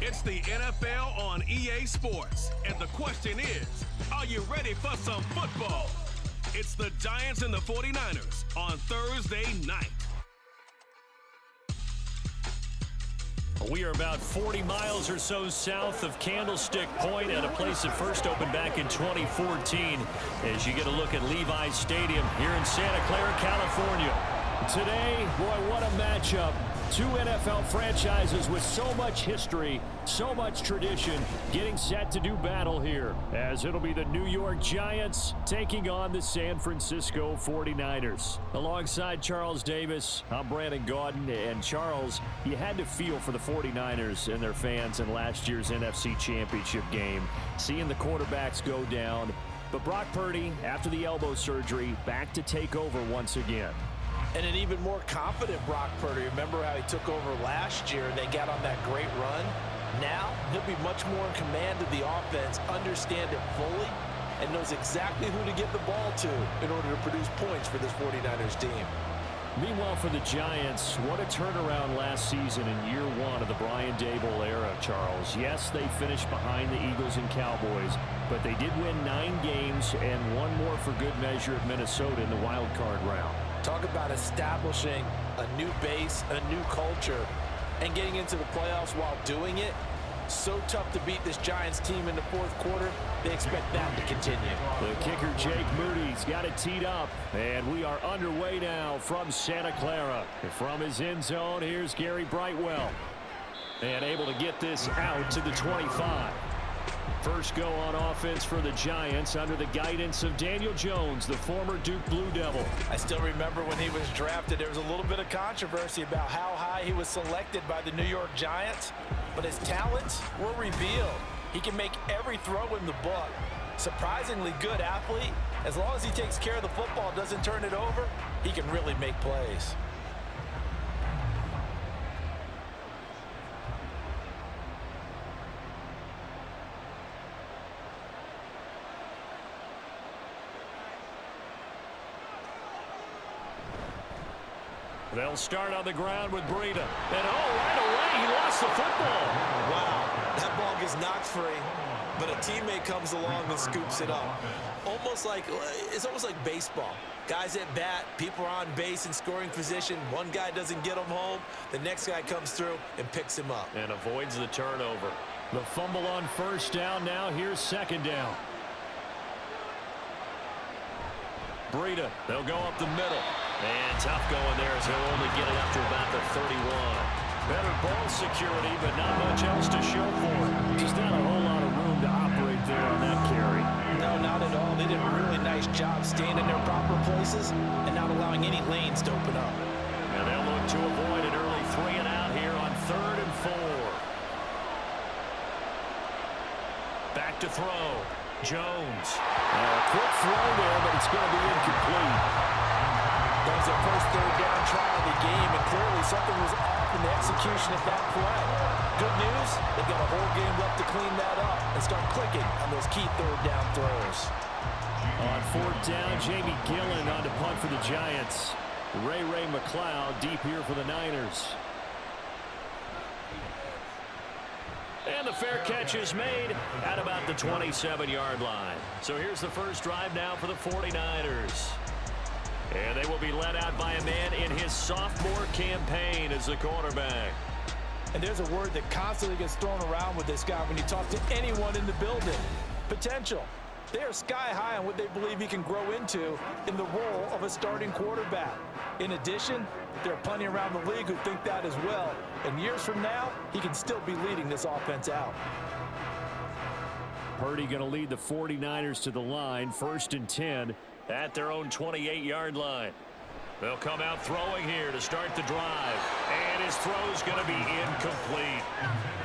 It's the NFL on EA Sports, and the question is, are you ready for some football? It's the Giants and the 49ers on Thursday night. We are about 40 miles or so south of Candlestick Point at a place that first opened back in 2014 as you get a look at Levi's Stadium here in Santa Clara, California. Today, boy, what a matchup. Two NFL franchises with so much history, so much tradition, getting set to do battle here, as it'll be the New York Giants taking on the San Francisco 49ers. Alongside Charles Davis, I'm Brandon Gaudin, and Charles, you had to feel for the 49ers and their fans in last year's NFC Championship game, seeing the quarterbacks go down. But Brock Purdy, after the elbow surgery, back to take over once again. And an even more confident Brock Purdy. Remember how he took over last year and they got on that great run? Now, he'll be much more in command of the offense, understand it fully, and knows exactly who to give the ball to in order to produce points for this 49ers team. Meanwhile, for the Giants, what a turnaround last season in year one of the Brian Daboll era, Charles. Yes, they finished behind the Eagles and Cowboys, but they did win 9 games and one more for good measure at Minnesota in the wild card round. Talk about establishing a new base, a new culture, and getting into the playoffs while doing it. So tough to beat this Giants team in the fourth quarter. They expect that to continue. The kicker, Jake Moody's got it teed up, and we are underway now from Santa Clara. From his end zone, here's Gary Brightwell, and able to get this out to the 25. First go on offense for the Giants under the guidance of Daniel Jones, the former Duke Blue Devil. I still remember when he was drafted, there was a little bit of controversy about how high he was selected by the New York Giants, but his talents were revealed. He can make every throw in the book. Surprisingly good athlete. As long as he takes care of the football, doesn't turn it over, he can really make plays. They'll start on the ground with Breida. And right away, he lost the football. Wow, that ball gets knocked free, but a teammate comes along and scoops it up. It's almost like baseball. Guys at bat, people are on base in scoring position. One guy doesn't get him home. The next guy comes through and picks him up. And avoids the turnover. The fumble on first down. Now here's second down. Breida, they'll go up the middle. And tough going there as he'll only get it up to about the 31. Better ball security, but not much else to show for it. Just not a whole lot of room to operate there on that carry. No, not at all. They did a really nice job staying in their proper places and not allowing any lanes to open up. And they'll look to avoid an early 3 and out here on 3rd and 4. Back to throw. Jones. A quick throw there, but it's going to be incomplete. That was their first third down try of the game, and clearly something was off in the execution of that play. Good news, they've got a whole game left to clean that up and start clicking on those key third down throws. On 4th down, Jamie Gillen on to punt for the Giants. Ray McLeod deep here for the Niners. And the fair catch is made at about the 27-yard line. So here's the first drive now for the 49ers. And they will be led out by a man in his sophomore campaign as the quarterback. And there's a word that constantly gets thrown around with this guy when you talk to anyone in the building. Potential. They are sky high on what they believe he can grow into in the role of a starting quarterback. In addition, there are plenty around the league who think that as well. And years from now, he can still be leading this offense out. Purdy going to lead the 49ers to the line, 1st and 10 at their own 28-yard line. They'll come out throwing here to start the drive. And his throw's going to be incomplete.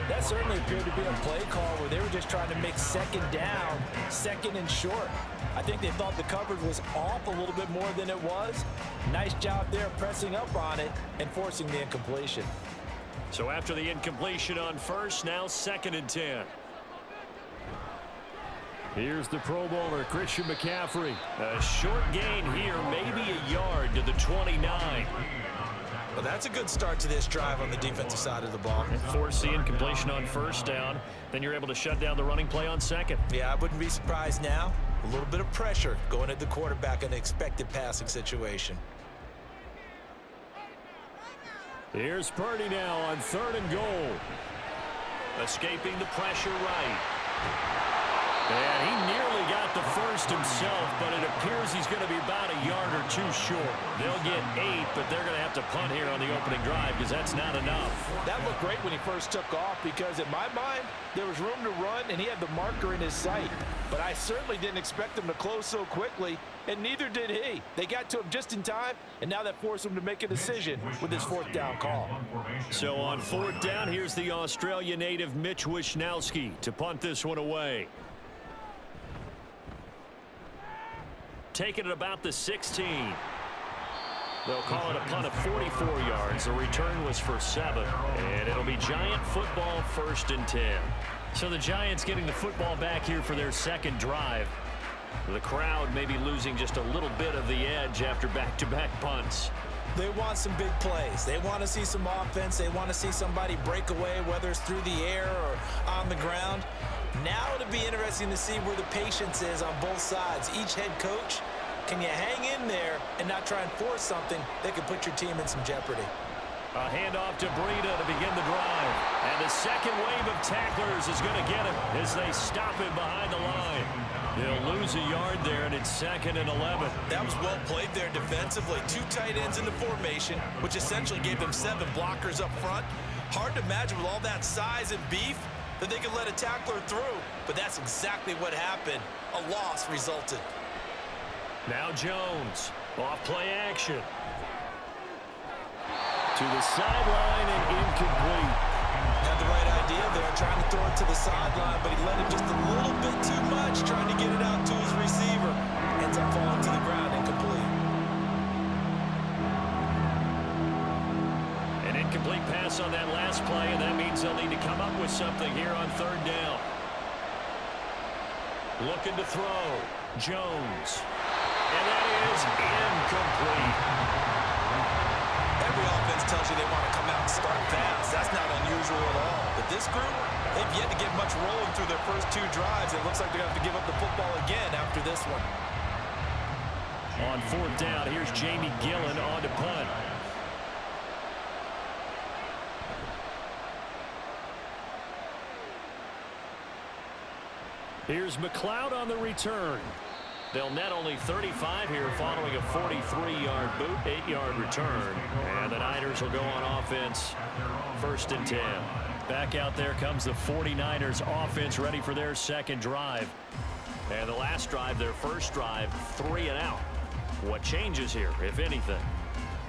That certainly appeared to be a play call where they were just trying to make second down, second and short. I think they thought the coverage was off a little bit more than it was. Nice job there pressing up on it and forcing the incompletion. So after the incompletion on first, now 2nd and 10. Here's the Pro Bowler, Christian McCaffrey. A short gain here, maybe a yard to the 29. Well, that's a good start to this drive on the defensive side of the ball. And force the incompletion on first down. Then you're able to shut down the running play on second. Yeah, I wouldn't be surprised now. A little bit of pressure going at the quarterback in an expected passing situation. Here's Purdy now on 3rd and goal. Escaping the pressure right. And he nearly got the first himself, but it appears he's going to be about a yard or two short. They'll get 8, but they're going to have to punt here on the opening drive because that's not enough. That looked great when he first took off because in my mind, there was room to run and he had the marker in his sight. But I certainly didn't expect him to close so quickly, and neither did he. They got to him just in time, and now that forced him to make a decision with his 4th down call. So on 4th down, here's the Australia native Mitch Wishnowski to punt this one away. Taking it about the 16. They'll call it a punt of 44 yards. The return was for 7. And it'll be Giant football 1st and 10. So the Giants getting the football back here for their 2nd drive. The crowd maybe losing just a little bit of the edge after back-to-back punts. They want some big plays. They want to see some offense. They want to see somebody break away, whether it's through the air or on the ground. Now it'll be interesting to see where the patience is on both sides. Each head coach, can you hang in there and not try and force something that could put your team in some jeopardy? A handoff to Breida to begin the drive. And the second wave of tacklers is going to get him as they stop him behind the line. He'll lose a yard there, and it's 2nd and 11. That was well played there defensively. 2 tight ends in the formation, which essentially gave them 7 blockers up front. Hard to imagine with all that size and beef that they could let a tackler through, but that's exactly what happened. A loss resulted. Now Jones, off play action. To the sideline and incomplete. Had the right idea there, trying to throw it to the sideline, but he let him just a little bit too much, trying to get it out to his receiver. Ends up falling to the ground, incomplete. An incomplete pass on that last play, and that means they'll need to come up with something here on 3rd down. Looking to throw. Jones. And that is incomplete. Every offense tells you they want to come out and start fast. That's not unusual at all. But this group, they've yet to get much rolling through their first 2 drives. It looks like they're going to have to give up the football again after this one. On 4th down, here's Jamie Gillen on to punt. Here's McLeod on the return. They'll net only 35 here following a 43-yard boot, 8-yard return. And the Niners will go on offense 1st and 10. Back out there comes the 49ers offense ready for their 2nd drive. And the last drive, their 1st drive, 3 and out. What changes here, if anything?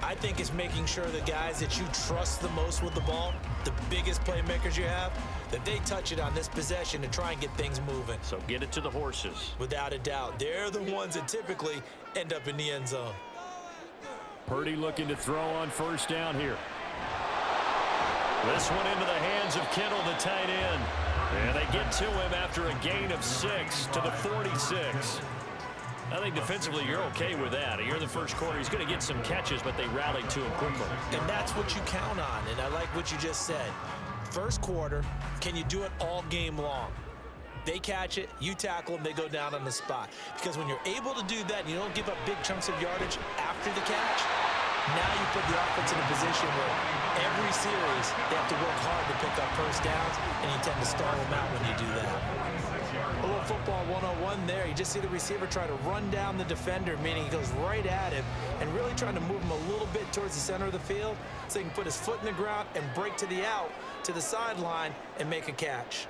I think it's making sure the guys that you trust the most with the ball, the biggest playmakers you have, that they touch it on this possession and try and get things moving. So get it to the horses. Without a doubt. They're the ones that typically end up in the end zone. Purdy looking to throw on 1st down here. This one into the hands of Kittle, the tight end. And they get to him after a gain of 6 to the 46. I think defensively you're okay with that. Here in the first quarter, he's going to get some catches, but they rallied to him quickly. And that's what you count on, and I like what you just said. First quarter, can you do it all game long? They catch it, you tackle them, they go down on the spot. Because when you're able to do that and you don't give up big chunks of yardage after the catch, now you put the offense in a position where every series they have to work hard to pick up first downs, and you tend to stall them out when you do that. A little football 101 there. You just see the receiver try to run down the defender, meaning he goes right at him and really trying to move him a little bit towards the center of the field so he can put his foot in the ground and break to the out, to the sideline, and make a catch.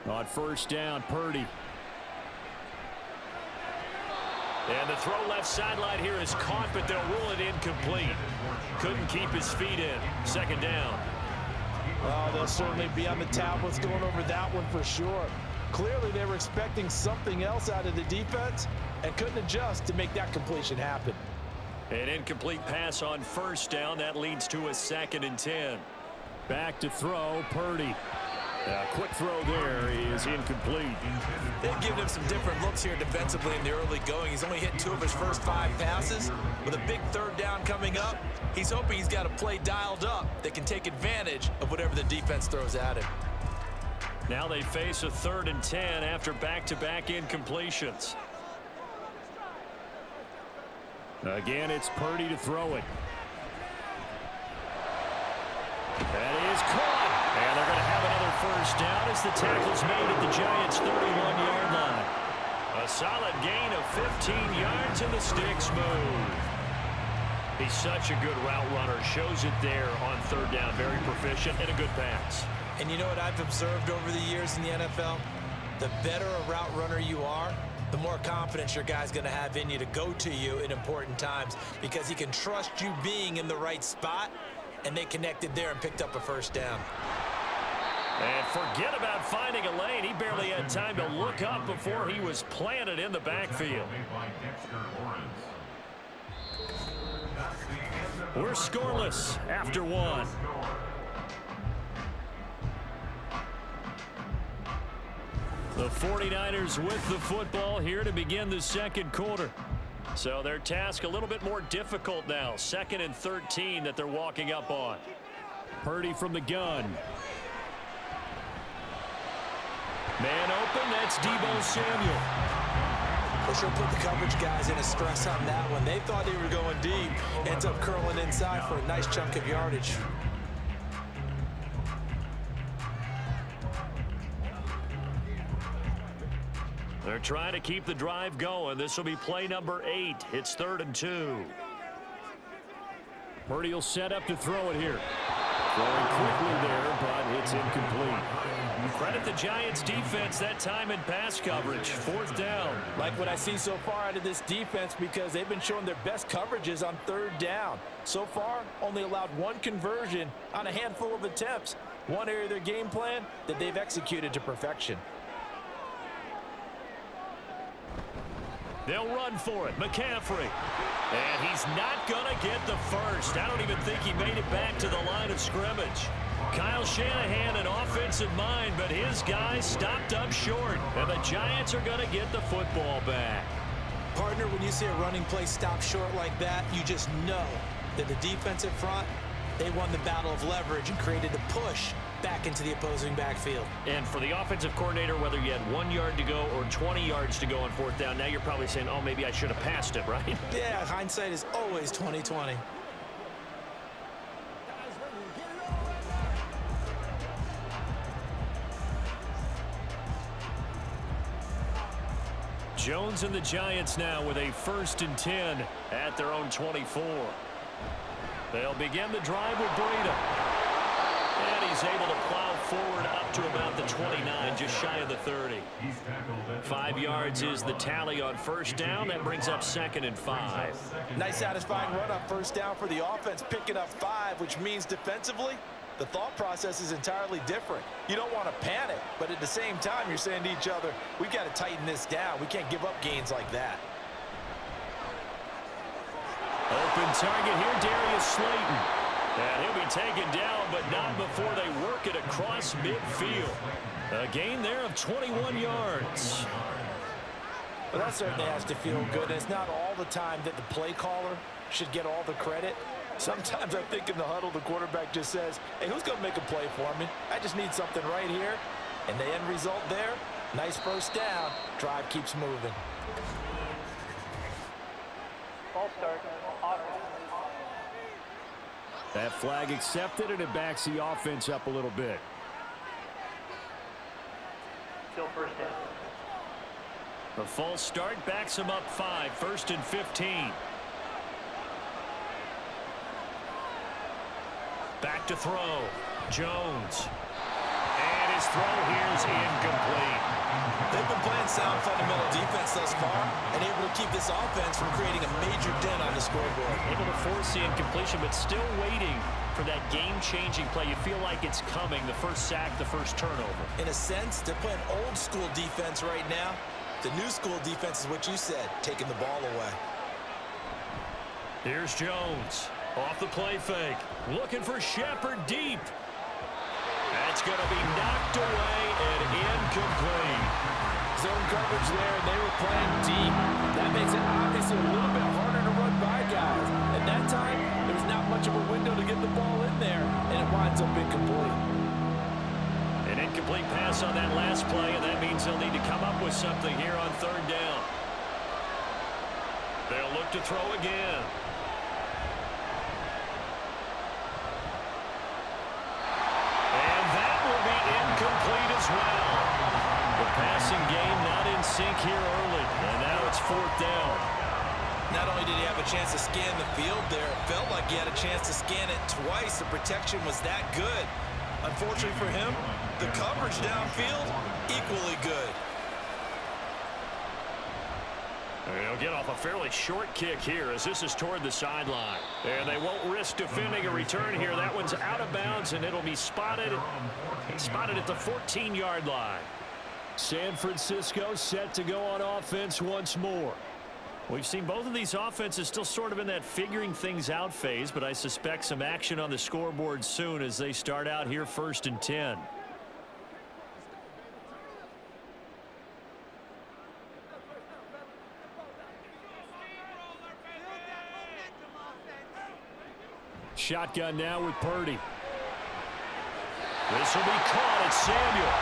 On 1st down, Purdy. And the throw left sideline here is caught, but they'll rule it incomplete. Couldn't keep his feet in. 2nd down. Oh, they'll certainly be on the tablets going over that one for sure. Clearly, they were expecting something else out of the defense and couldn't adjust to make that completion happen. An incomplete pass on 1st down. That leads to a 2nd and 10. Back to throw, Purdy. Quick throw there is incomplete. They've given him some different looks here defensively in the early going. He's only hit 2 of his first 5 passes. With a big third down coming up, he's hoping he's got a play dialed up that can take advantage of whatever the defense throws at him. Now they face a 3rd and 10 after back-to-back incompletions. Again, it's Purdy to throw it. That is caught. And they're going to have another first down as the tackle's made at the Giants' 31-yard line. A solid gain of 15 yards and the sticks move. He's such a good route runner. Shows it there on 3rd down. Very proficient and a good pass. And you know what I've observed over the years in the NFL? The better a route runner you are, the more confidence your guy's going to have in you to go to you in important times because he can trust you being in the right spot, and they connected there and picked up a first down. And forget about finding a lane. He barely had time to look up before he was planted in the backfield. We're scoreless after 1. The 49ers with the football here to begin the second quarter. So their task a little bit more difficult now. 2nd and 13 that they're walking up on. Purdy from the gun. Man open, that's Deebo Samuel. Well, sure put the coverage guys in a stress on that one. They thought they were going deep. Ends up curling inside for a nice chunk of yardage. They're trying to keep the drive going. This will be play number 8. It's 3rd and 2. Purdy will set up to throw it here. Throwing quickly there, but it's incomplete. Credit the Giants defense that time in pass coverage. 4th down. Like what I see so far out of this defense because they've been showing their best coverages on 3rd down. So far, only allowed 1 conversion on a handful of attempts. One area of their game plan that they've executed to perfection. They'll run for it. McCaffrey. And he's not going to get the first. I don't even think he made it back to the line of scrimmage. Kyle Shanahan, an offensive mind, but his guys stopped up short. And the Giants are going to get the football back. Partner, when you see a running play stop short like that, you just know that the defensive front, they won the battle of leverage and created a push back into the opposing backfield. And for the offensive coordinator, whether you had 1 yard to go or 20 yards to go on 4th down, now you're probably saying, oh, maybe I should have passed it, right? Yeah, hindsight is always 20/20. Jones and the Giants now with a 1st and 10 at their own 24. They'll begin the drive with Breida. And he's able to plow forward up to about the 29, just shy of the 30. 5 yards is the tally on 1st down. That brings up 2nd and 5. Nice satisfying run on 1st down for the offense, picking up 5, which means defensively, the thought process is entirely different. You don't want to panic, but at the same time, you're saying to each other, we've got to tighten this down. We can't give up gains like that. Open target here, Darius Slayton. And he'll be taken down, but not before they work it across midfield. A gain there of 21 yards. Well, that certainly has to feel good. It's not all the time that the play caller should get all the credit. Sometimes I think in the huddle, the quarterback just says, hey, who's going to make a play for me? I just need something right here. And the end result there, nice 1st down. Drive keeps moving. False start. That flag accepted, and it backs the offense up a little bit. Still 1st down. The false start backs him up 5, 1st and 15. Back to throw. Jones. And his throw here is incomplete. They've been playing sound fundamental defense thus far and able to keep this offense from creating a major dent on the scoreboard. Able to force the incompletion, but still waiting for that game-changing play. You feel like it's coming, the first sack, the first turnover. In a sense, they're playing old-school defense right now. The new-school defense is what you said, taking the ball away. Here's Jones. Off the play fake. Looking for Shepard deep. That It's going to be knocked away and incomplete. Zone coverage there, and they were playing deep. That makes it obviously a little bit harder to run by guys. At that time, there was not much of a window to get the ball in there, and it winds up incomplete. An incomplete pass on that last play, and that means they'll need to come up with something here on third down. They'll look to throw again. And that will be incomplete as well. The passing game not in sync here early, and now it's fourth down. Not only did he have a chance to scan the field there, it felt like he had a chance to scan it twice. The protection was that good. Unfortunately for him, the coverage downfield, equally good. They'll get off a fairly short kick here as this is toward the sideline. And they won't risk defending a return here. That one's out of bounds, and it'll be spotted at the 14-yard line. San Francisco set to go on offense once more. We've seen both of these offenses still sort of in that figuring things out phase, but I suspect some action on the scoreboard soon as they start out here 1st and 10. Shotgun now with Purdy. This will be caught at Samuel.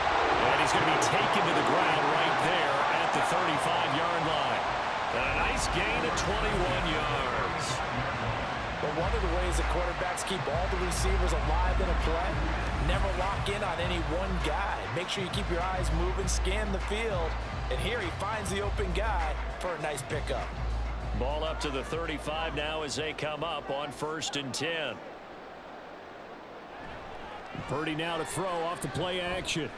And he's going to be taken to the ground right there at the 35-yard line. And a nice gain of 21 yards. But one of the ways that quarterbacks keep all the receivers alive in a play, never lock in on any one guy. Make sure you keep your eyes moving, scan the field. And here he finds the open guy for a nice pickup. Ball up to the 35 now as they come up on 1st and 10. Purdy now to throw off the play action.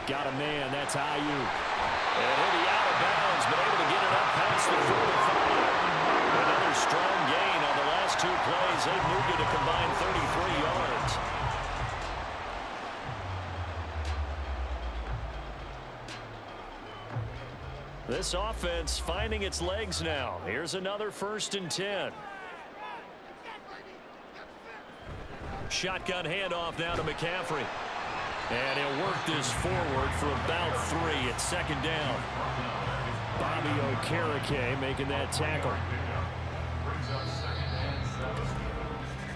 Got a man, that's Ayuk. And he'll be out of bounds, but able to get it up past the 45. Another strong gain on the last two plays. They've moved it a combined 33 yards. This offense finding its legs now. Here's another 1st and 10. Shotgun handoff now to McCaffrey. And he'll work this forward for about 3 at 2nd down. Bobby Okereke making that tackle.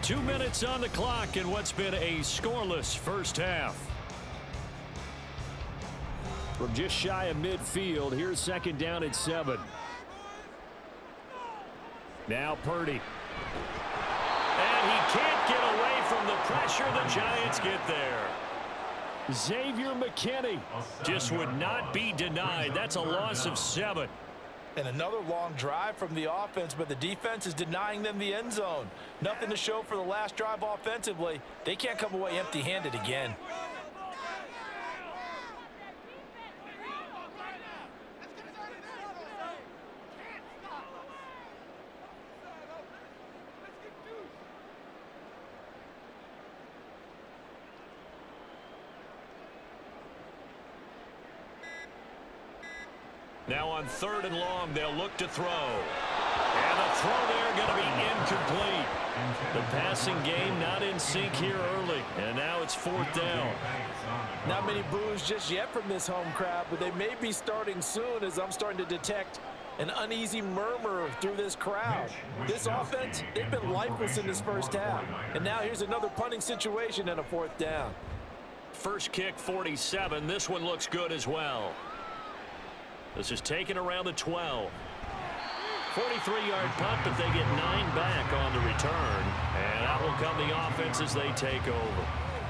2 minutes on the clock in what's been a scoreless first half. From just shy of midfield, here's 2nd down at 7. Now Purdy. And he can't get away from the pressure. The Giants get there. Xavier McKinney just would not be denied. That's a loss of 7. And another long drive from the offense, but the defense is denying them the end zone. Nothing to show for the last drive offensively. They can't come away empty-handed again. Now on 3rd and long, they'll look to throw. And the throw there going to be incomplete. The passing game not in sync here early. And now it's 4th down. Not many boos just yet from this home crowd, but they may be starting soon as I'm starting to detect an uneasy murmur through this crowd. This offense, they've been lifeless in this first half. And now here's another punting situation and a 4th down. First kick, 47. This one looks good as well. This is taken around the 12. 43-yard punt, but they get 9 back on the return. And out will come the offense as they take over.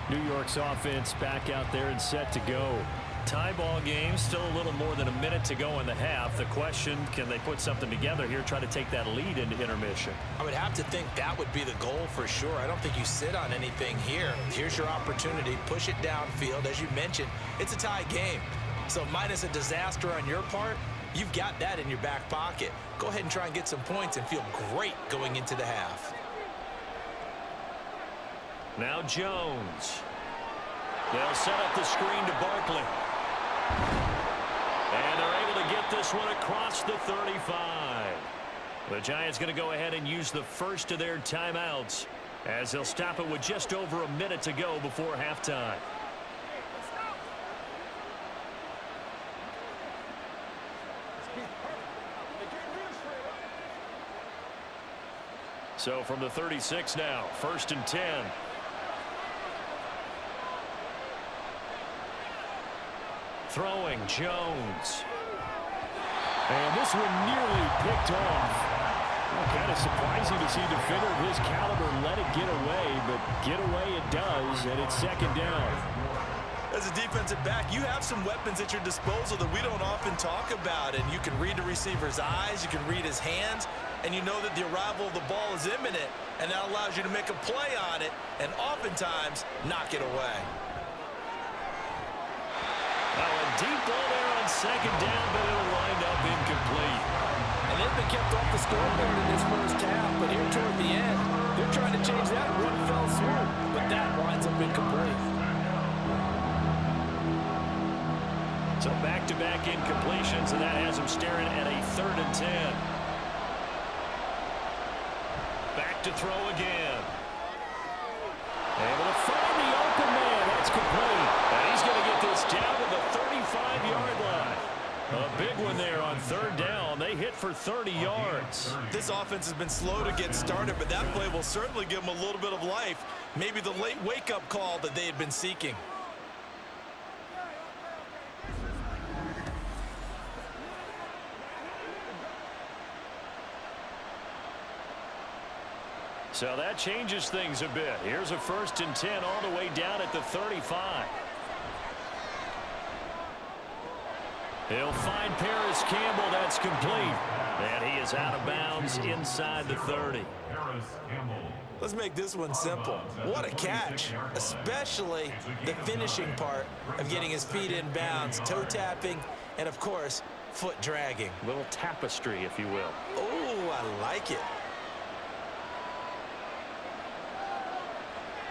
New York's offense back out there and set to go. Tie ball game, still a little more than a minute to go in the half. The question, can they put something together here, try to take that lead into intermission? I would have to think that would be the goal for sure. I don't think you sit on anything here. Here's your opportunity. Push it downfield. As you mentioned, it's a tie game. So minus a disaster on your part, you've got that in your back pocket. Go ahead and try and get some points and feel great going into the half. Now Jones. They'll set up the screen to Barkley. And they're able to get this one across the 35. The Giants going to go ahead and use the first of their timeouts as they'll stop it with just over a minute to go before halftime. So from the 36 now, 1st and 10. Throwing, Jones. And this one nearly picked off. Kind of surprising to see a defender of his caliber let it get away, but get away it does, and it's 2nd down. As a defensive back, you have some weapons at your disposal that we don't often talk about, and you can read the receiver's eyes, you can read his hands, and you know that the arrival of the ball is imminent, and that allows you to make a play on it and oftentimes knock it away. Well, a deep ball there on 2nd down, but it'll wind up incomplete. And they've been kept off the scoreboard in this first half, but here toward the end, they're trying to change that one fell swoop, but that winds up incomplete. So back-to-back incompletions, and that has him staring at a 3rd and 10. Back to throw again. Able to find the open man. That's complete. And he's going to get this down to the 35-yard line. A big one there on 3rd down. They hit for 30 yards. This offense has been slow to get started, but that play will certainly give them a little bit of life. Maybe the late wake-up call that they had been seeking. So that changes things a bit. Here's a 1st and 10 all the way down at the 35. He'll find Paris Campbell. That's complete. And he is out of bounds inside the 30. Let's make this one simple. What a catch, especially the finishing part of getting his feet in bounds, toe tapping, and of course, foot dragging. A little tapestry, if you will. Oh, I like it.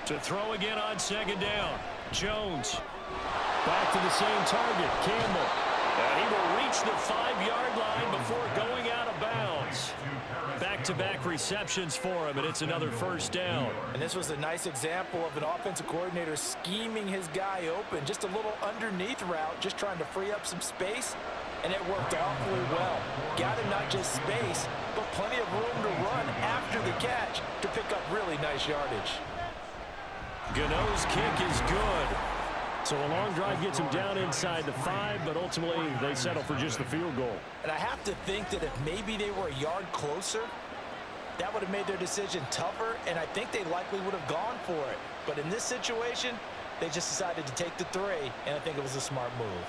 To throw again on 2nd down. Jones. Back to the same target, Campbell. And he will reach the 5-yard line before going out of bounds. Back-to-back receptions for him, and it's another 1st down. And this was a nice example of an offensive coordinator scheming his guy open. Just a little underneath route, just trying to free up some space, and it worked awfully well. Got him not just space, but plenty of room to run after the catch to pick up really nice yardage. Gano's kick is good. So a long drive gets him down inside the 5, but ultimately they settle for just the field goal. And I have to think that if maybe they were a yard closer, that would have made their decision tougher, and I think they likely would have gone for it. But in this situation, they just decided to take the 3, and I think it was a smart move.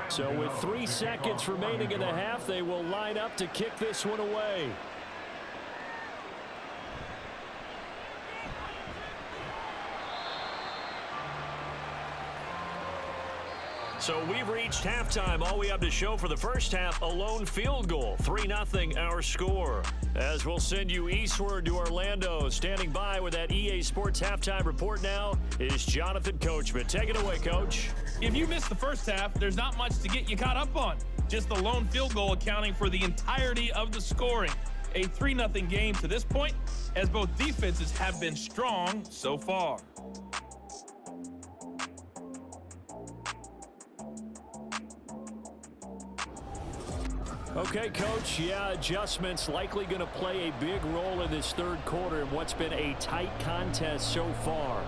So with 3 seconds remaining in the half, they will line up to kick this one away. So we've reached halftime. All we have to show for the first half, a lone field goal. 3-0 our score. As we'll send you eastward to Orlando. Standing by with that EA Sports halftime report now is Jonathan Coachman. Take it away, Coach. If you missed the first half, there's not much to get you caught up on. Just the lone field goal accounting for the entirety of the scoring. A 3-0 game to this point, as both defenses have been strong so far. Okay, Coach, yeah, adjustments likely going to play a big role in this 3rd quarter in what's been a tight contest so far.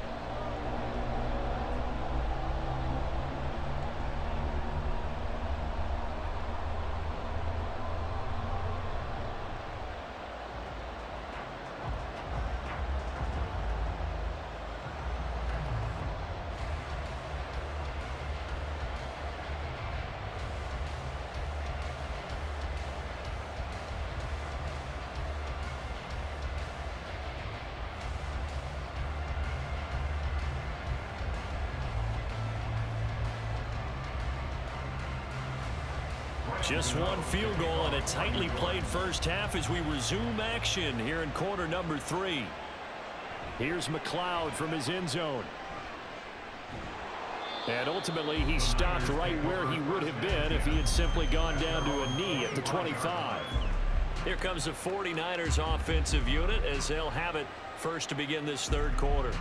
Just one field goal and a tightly played first half as we resume action here in quarter number 3. Here's McLeod from his end zone. And ultimately, he stopped right where he would have been if he had simply gone down to a knee at the 25. Here comes the 49ers offensive unit as they'll have it first to begin this third quarter.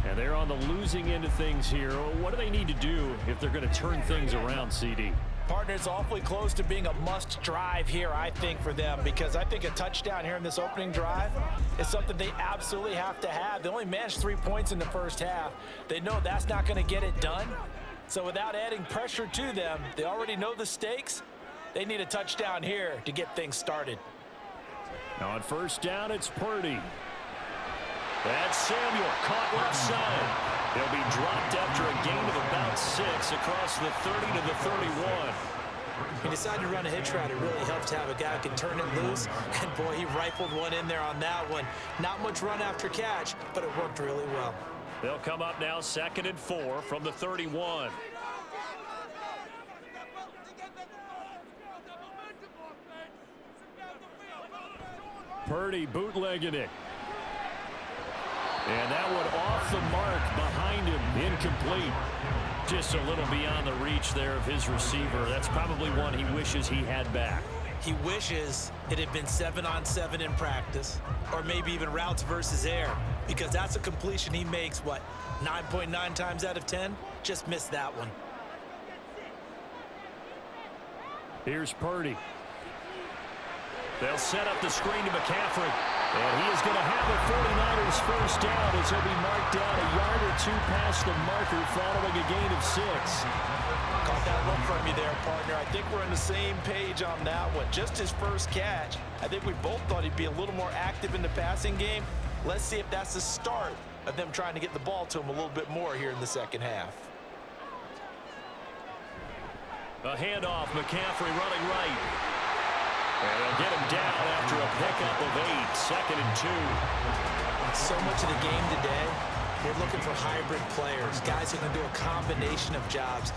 And they're on the losing end of things here. What do they need to do if they're going to turn things around, CD? Partner, it's awfully close to being a must drive here, I think, for them, because I think a touchdown here in this opening drive is something they absolutely have to have. They only managed 3 points in the first half. They know that's not going to get it done. So without adding pressure to them, they already know the stakes. They need a touchdown here to get things started. Now on first down, it's Purdy. That's Samuel caught left side. He'll be dropped after a gain of about 6 across the 30 to the 31. You decide to run a hitch route, it really helps to have a guy who can turn it loose. And boy, he rifled one in there on that one. Not much run after catch, but it worked really well. They'll come up now 2nd and 4 from the 31. Purdy bootlegging it. And that one off the mark behind him, incomplete. Just a little beyond the reach there of his receiver. That's probably one he wishes he had back. He wishes it had been 7-on-7 in practice, or maybe even routes versus air, because that's a completion he makes, 9.9 times out of 10? Just missed that one. Here's Purdy. They'll set up the screen to McCaffrey. And he is going to have a 49ers first down as he'll be marked down a yard or 2 past the marker following a gain of 6. Caught that look from you there, partner. I think we're on the same page on that one. Just his first catch. I think we both thought he'd be a little more active in the passing game. Let's see if that's the start of them trying to get the ball to him a little bit more here in the second half. A handoff, McCaffrey running right. And they'll get him down after a pickup of 8, 2nd and 2. So much of the game today, we're looking for hybrid players, guys who can do a combination of jobs.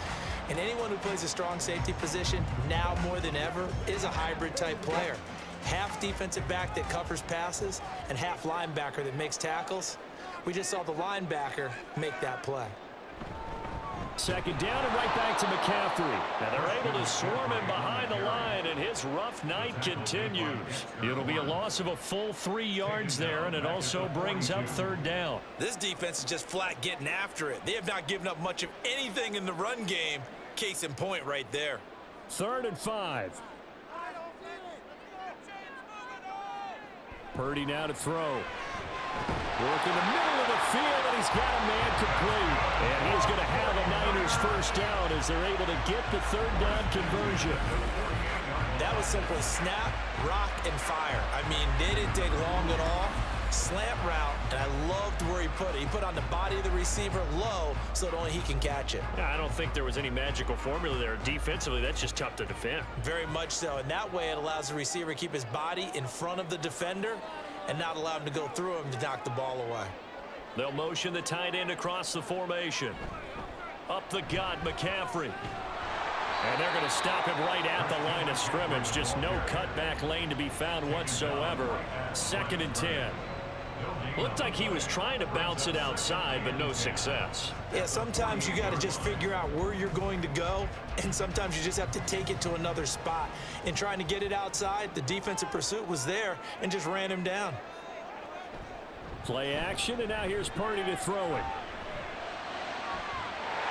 And anyone who plays a strong safety position, now more than ever, is a hybrid type player. Half defensive back that covers passes and half linebacker that makes tackles. We just saw the linebacker make that play. 2nd down and right back to McCaffrey. And they're able to swarm him behind the line, and his rough night continues. It'll be a loss of a full 3 yards there, and it also brings up 3rd down. This defense is just flat getting after it. They have not given up much of anything in the run game. Case in point right there. 3rd and 5. Purdy now to throw. Work in the middle of the field, and he's got a man complete. And he's going to have a Niners first down as they're able to get the 3rd down conversion. That was simply snap, rock, and fire. I mean, they didn't take long at all. Slant route, and I loved where he put it. He put on the body of the receiver low so that only he can catch it. Yeah, I don't think there was any magical formula there. Defensively, that's just tough to defend. Very much so, and that way it allows the receiver to keep his body in front of the defender and not allow him to go through him to knock the ball away. They'll motion the tight end across the formation. Up the gut, McCaffrey. And they're going to stop him right at the line of scrimmage. Just no cutback lane to be found whatsoever. 2nd and 10. Looked like he was trying to bounce it outside, but no success. Yeah, sometimes you got to just figure out where you're going to go, and sometimes you just have to take it to another spot. In trying to get it outside, the defensive pursuit was there and just ran him down. Play action, and now here's Purdy to throw it.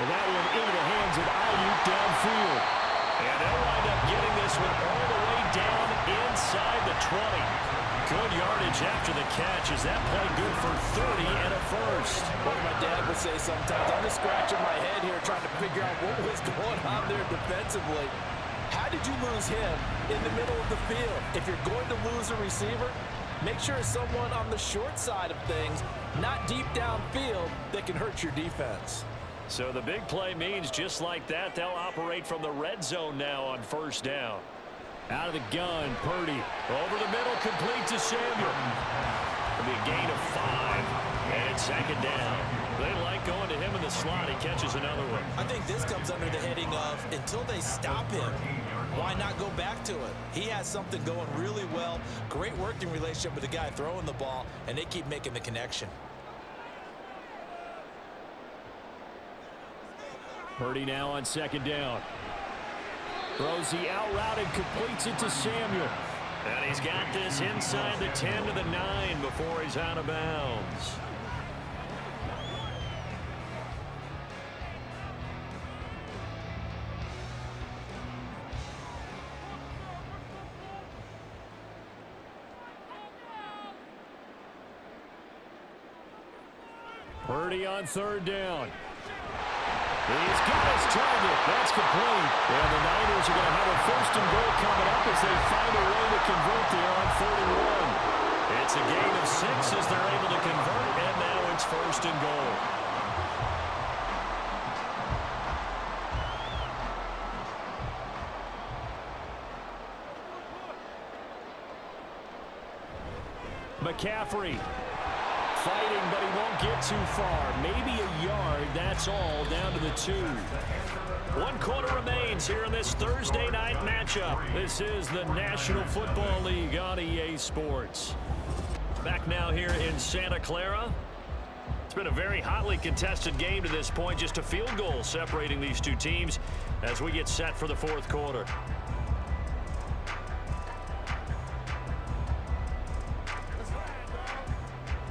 And that one into the hands of Ayuk downfield. And they'll wind up getting this one all the way down inside the 20. Good yardage after the catch. Is that play good for 30 and a first? What my dad would say sometimes, I'm just scratching my head here trying to figure out what was going on there defensively. How did you lose him in the middle of the field? If you're going to lose a receiver, make sure it's someone on the short side of things, not deep downfield, that can hurt your defense. So the big play means just like that, they'll operate from the red zone now on first down. Out of the gun, Purdy. Over the middle, complete to Samuel. It'll be a gain of 5, and it's 2nd down. They like going to him in the slot. He catches another one. I think this comes under the heading of, until they stop him, why not go back to it? He has something going really well. Great working relationship with the guy throwing the ball, and they keep making the connection. Purdy now on second down. Throws the out route and completes it to Samuel. And he's got this inside the 10 to the 9 before he's out of bounds. Purdy on third down. He's got his target. That's complete. And the Niners are going to have a first and goal coming up as they find a way to convert there on 31. It's a gain of 6 as they're able to convert, and now it's first and goal. McCaffrey fighting, but he won't get too far. Maybe a yard, that's all, down to the 2. 1 quarter remains here in this Thursday night matchup. This is the National Football League on EA Sports. Back now here in Santa Clara. It's been a very hotly contested game to this point. Just a field goal separating these two teams as we get set for the 4th quarter.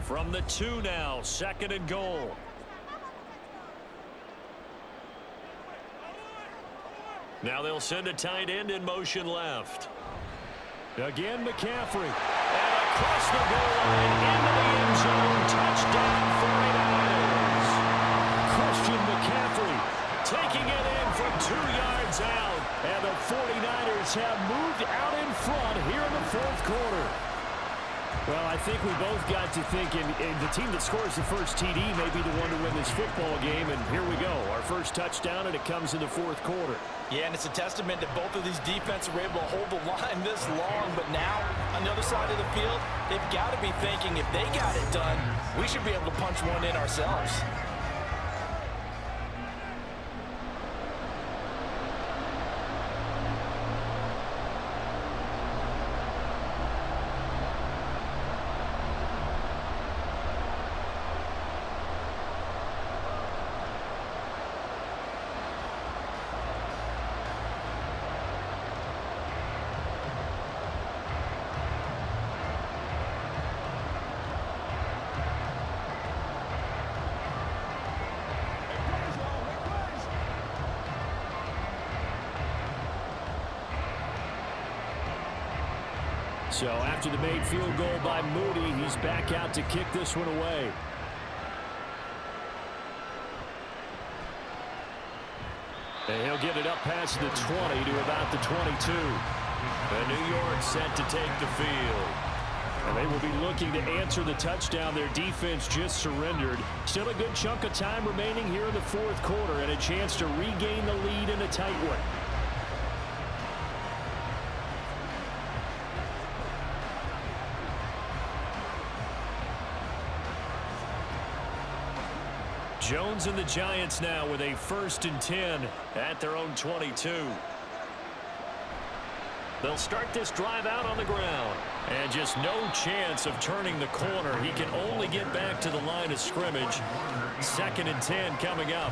From the 2 now, 2nd and goal. Now they'll send a tight end in motion left. Again, McCaffrey. And across the goal line into the end zone. Touchdown 49ers. Christian McCaffrey taking it in from 2 yards out. And the 49ers have moved out in front here in the 4th quarter. Well, I think we both got to thinking the team that scores the first TD may be the one to win this football game, and here we go. Our first touchdown, and it comes in the 4th quarter. Yeah, and it's a testament that both of these defenses were able to hold the line this long, but now on the other side of the field, they've got to be thinking if they got it done, we should be able to punch one in ourselves. So after the made field goal by Moody, he's back out to kick this one away. And he'll get it up past the 20 to about the 22. And New York set to take the field. And they will be looking to answer the touchdown. Their defense just surrendered. Still a good chunk of time remaining here in the 4th quarter and a chance to regain the lead in a tight one. Jones and the Giants now with a 1st and 10 at their own 22. They'll start this drive out on the ground. And just no chance of turning the corner. He can only get back to the line of scrimmage. 2nd and 10 coming up.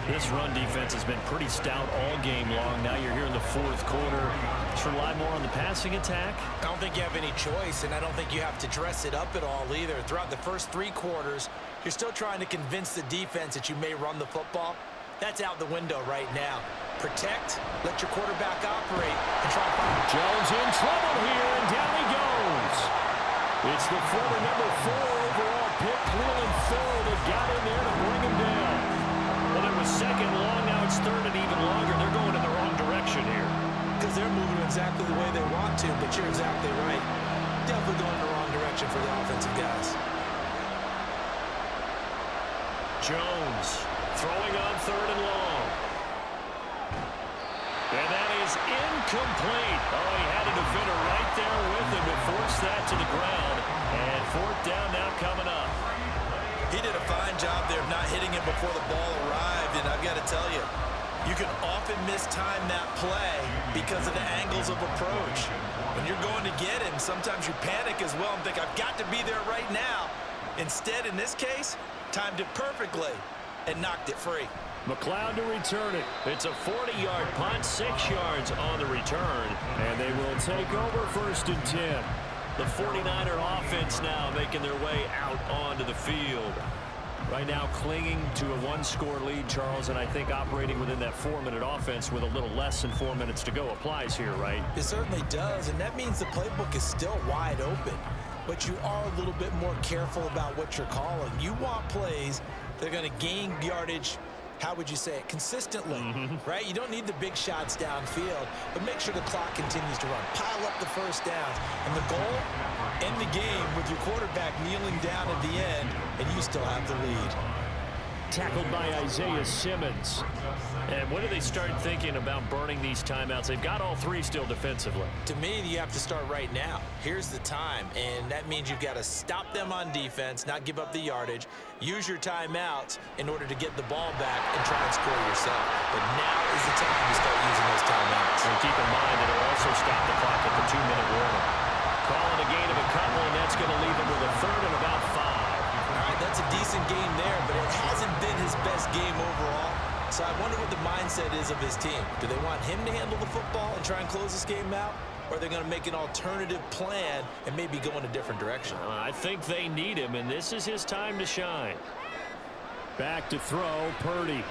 This run defense has been pretty stout all game long. Now you're here in the 4th quarter. Just rely more on the passing attack. I don't think you have any choice, and I don't think you have to dress it up at all either. Throughout the first 3 quarters, you're still trying to convince the defense that you may run the football. That's out the window right now. Protect, let your quarterback operate, and try to find Jones in trouble here, and down he goes. It's the former number 4 overall pick, Cleveland Phil, that got in there to bring him down. Well, it was 2nd long, now it's 3rd and even longer. They're going in the wrong direction here. Because they're moving exactly the way they want to, but you're exactly right. Definitely going in the wrong direction for the offensive guys. Jones throwing on 3rd and long. And that is incomplete. Oh, he had a defender right there with him to force that to the ground. And 4th down now coming up. He did a fine job there of not hitting him before the ball arrived, and I've got to tell you, You can often mistime that play because of the angles of approach. When you're going to get him, sometimes you panic as well and think, I've got to be there right now. Instead, in this case, timed it perfectly and knocked it free. McLeod to return it. It's a 40-yard punt, 6 yards on the return, and they will take over 1st and 10. The 49er offense now making their way out onto the field. Right now clinging to a 1-score lead, Charles, and I think operating within that 4-minute offense with a little less than 4 minutes to go applies here, right? It certainly does, and that means the playbook is still wide open. But you are a little bit more careful about what you're calling. You want plays that are going to gain yardage, how would you say it, consistently, right? You don't need the big shots downfield, but make sure the clock continues to run. Pile up the first downs. And the goal, end the game with your quarterback kneeling down at the end, and you still have the lead. Tackled by Isaiah Simmons. And when do they start thinking about burning these timeouts? They've got all 3 still defensively. To me, you have to start right now. Here's the time, and that means you've got to stop them on defense, not give up the yardage, use your timeouts in order to get the ball back and try and score yourself. But now is the time to start using those timeouts. And keep in mind that it'll also stop the clock at the 2-minute warning. Calling a gain of a couple, and that's going to leave them with a 3rd and about 5. All right, that's a decent game there, but it hasn't been his best game overall. So I wonder what the mindset is of his team. Do they want him to handle the football and try and close this game out? Or are they going to make an alternative plan and maybe go in a different direction? I think they need him, and this is his time to shine. Back to throw, Purdy.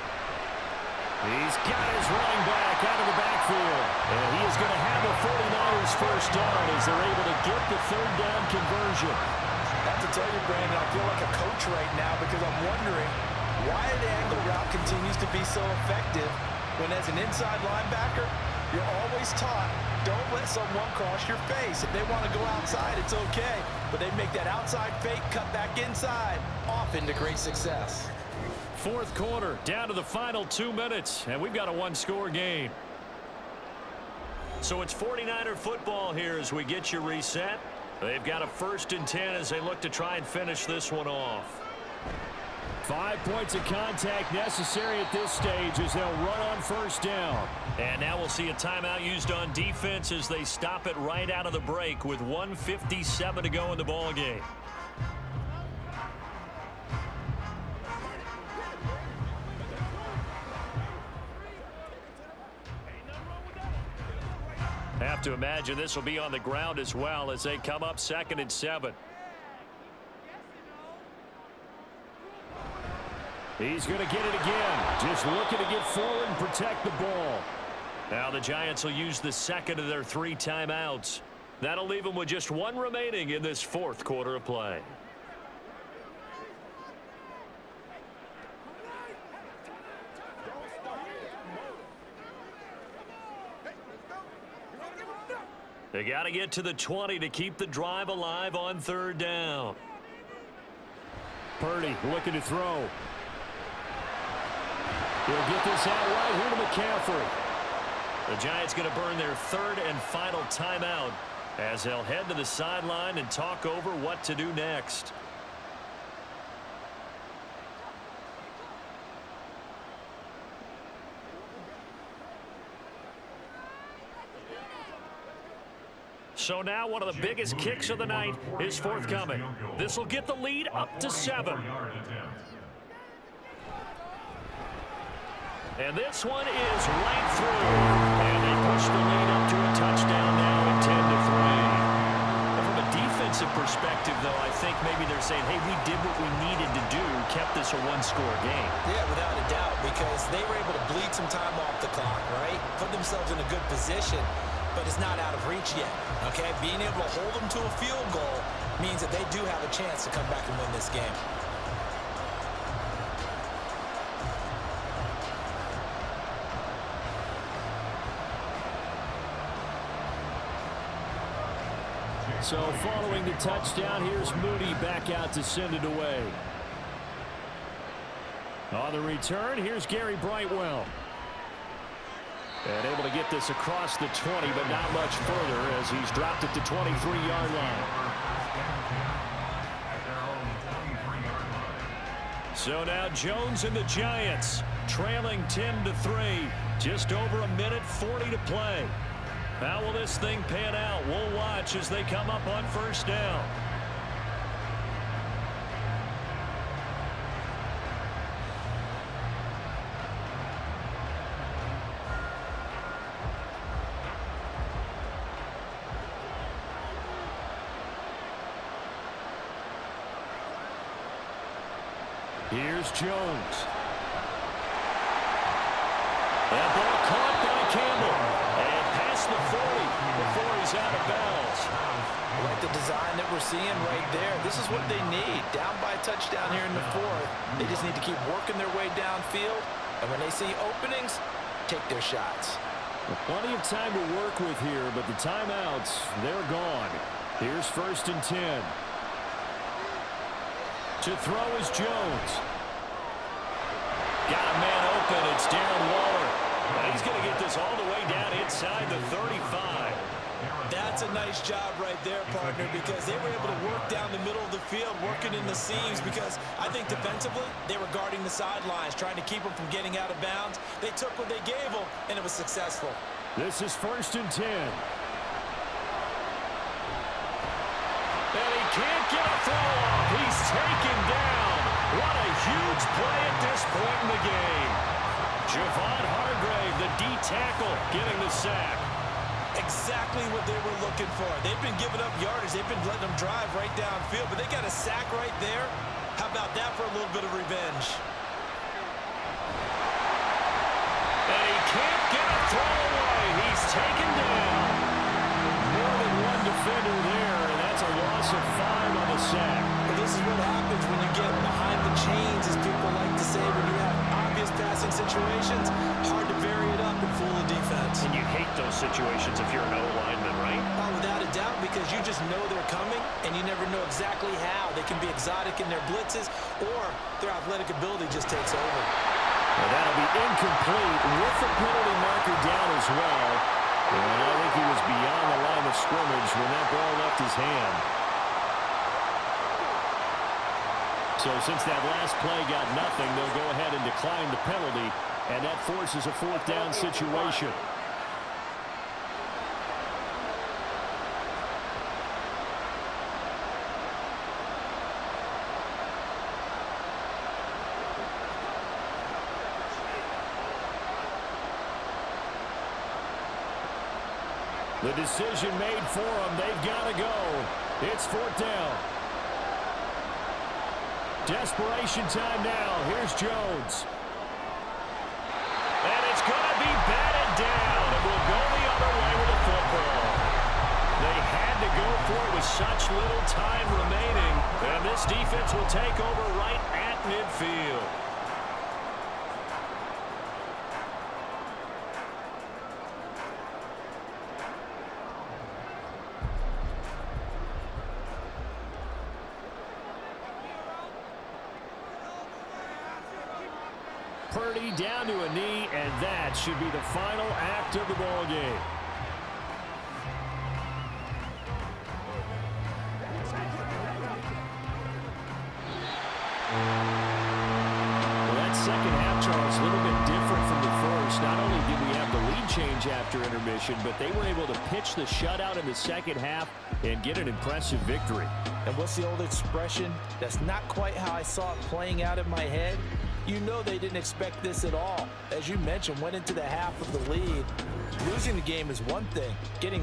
He's got his running back out of the backfield. And he is going to have a 49ers first down as they're able to get the 3rd down conversion. I have to tell you, Brandon, I feel like a coach right now because I'm wondering why the angle route continues to be so effective when as an inside linebacker, you're always taught, don't let someone cross your face. If they want to go outside, it's okay. But they make that outside fake, cut back inside, off into great success. 4th quarter, down to the final 2 minutes, and we've got a 1-score game. So it's 49er football here as we get you reset. They've got a 1st and 10 as they look to try and finish this one off. 5 points of contact necessary at this stage as they'll run on 1st down. And now we'll see a timeout used on defense as they stop it right out of the break with 1:57 to go in the ball game. Have to imagine this will be on the ground as well as they come up 2nd and 7. He's going to get it again. Just looking to get forward and protect the ball. Now the Giants will use the 2nd of their 3 timeouts. That'll leave them with just 1 remaining in this 4th quarter of play. They got to get to the 20 to keep the drive alive on 3rd down. Purdy looking to throw. He'll get this out right here to McCaffrey. The Giants going to burn their 3rd and final timeout as they'll head to the sideline and talk over what to do next. So now one of the biggest kicks of the night is forthcoming. This will get the lead up to 7. And this one is right through. And they push the lead up to a touchdown now at 10-3. And from a defensive perspective, though, I think maybe they're saying, hey, we did what we needed to do, kept this a 1-score game. Yeah, without a doubt, because they were able to bleed some time off the clock, right? Put themselves in a good position, but it's not out of reach yet, okay? Being able to hold them to a field goal means that they do have a chance to come back and win this game. So following the touchdown, here's Moody back out to send it away. On the return, here's Gary Brightwell. And able to get this across the 20, but not much further as he's dropped at the 23-yard line. So now Jones and the Giants trailing 10-3. Just over a minute 40 to play. How will this thing pan out? We'll watch as they come up on first down. Here's Jones. That ball caught by Campbell. And past the 40 before he's out of bounds. I like the design that we're seeing right there. This is what they need. Down by a touchdown here in the fourth. They just need to keep working their way downfield. And when they see openings, take their shots. Plenty of time to work with here, but the timeouts, they're gone. Here's 1st and 10. To throw is Jones. Got a man open. It's Darren Waller. And he's going to get this all the way down inside the 35. That's a nice job right there, partner, because they were able to work down the middle of the field, working in the seams, because I think defensively they were guarding the sidelines, trying to keep them from getting out of bounds. They took what they gave them, and it was successful. This is 1st and 10. And he can't get a throw off. He's taken down. What a huge play at this point in the game. Javon Hargrave, the D tackle, getting the sack. Exactly what they were looking for. They've been giving up yardage. They've been letting them drive right downfield, but they got a sack right there. How about that for a little bit of revenge? And he can't get a throw away. He's taken down. More than one defender there, and that's a loss of 5 on the sack. But this is what happens when you get behind the chains, as people like to say, when you have obvious passing situations. Hard to vary it up and fool the defense. And you hate those situations if you're an O-lineman, right? Oh, without a doubt, because you just know they're coming, and you never know exactly how. They can be exotic in their blitzes, or their athletic ability just takes over. Well, that'll be incomplete with the penalty marker down as well. And I think he was beyond the line of scrimmage when that ball left his hand. So since that last play got nothing, they'll go ahead and decline the penalty, and that forces a 4th down situation. The decision made for them. They've got to go. It's 4th down. Desperation time now. Here's Jones. And it's going to be batted down. It will go the other way with the football. They had to go for it with such little time remaining. And this defense will take over right at midfield. Purdy down to a knee, and that should be the final act of the ball game. Well, that second half, Charles, a little bit different from the first. Not only did we have the lead change after intermission, but they were able to pitch the shutout in the second half and get an impressive victory. And what's the old expression? That's not quite how I saw it playing out in my head. You know they didn't expect this at all. As you mentioned, went into the half of the lead. Losing the game is one thing. Getting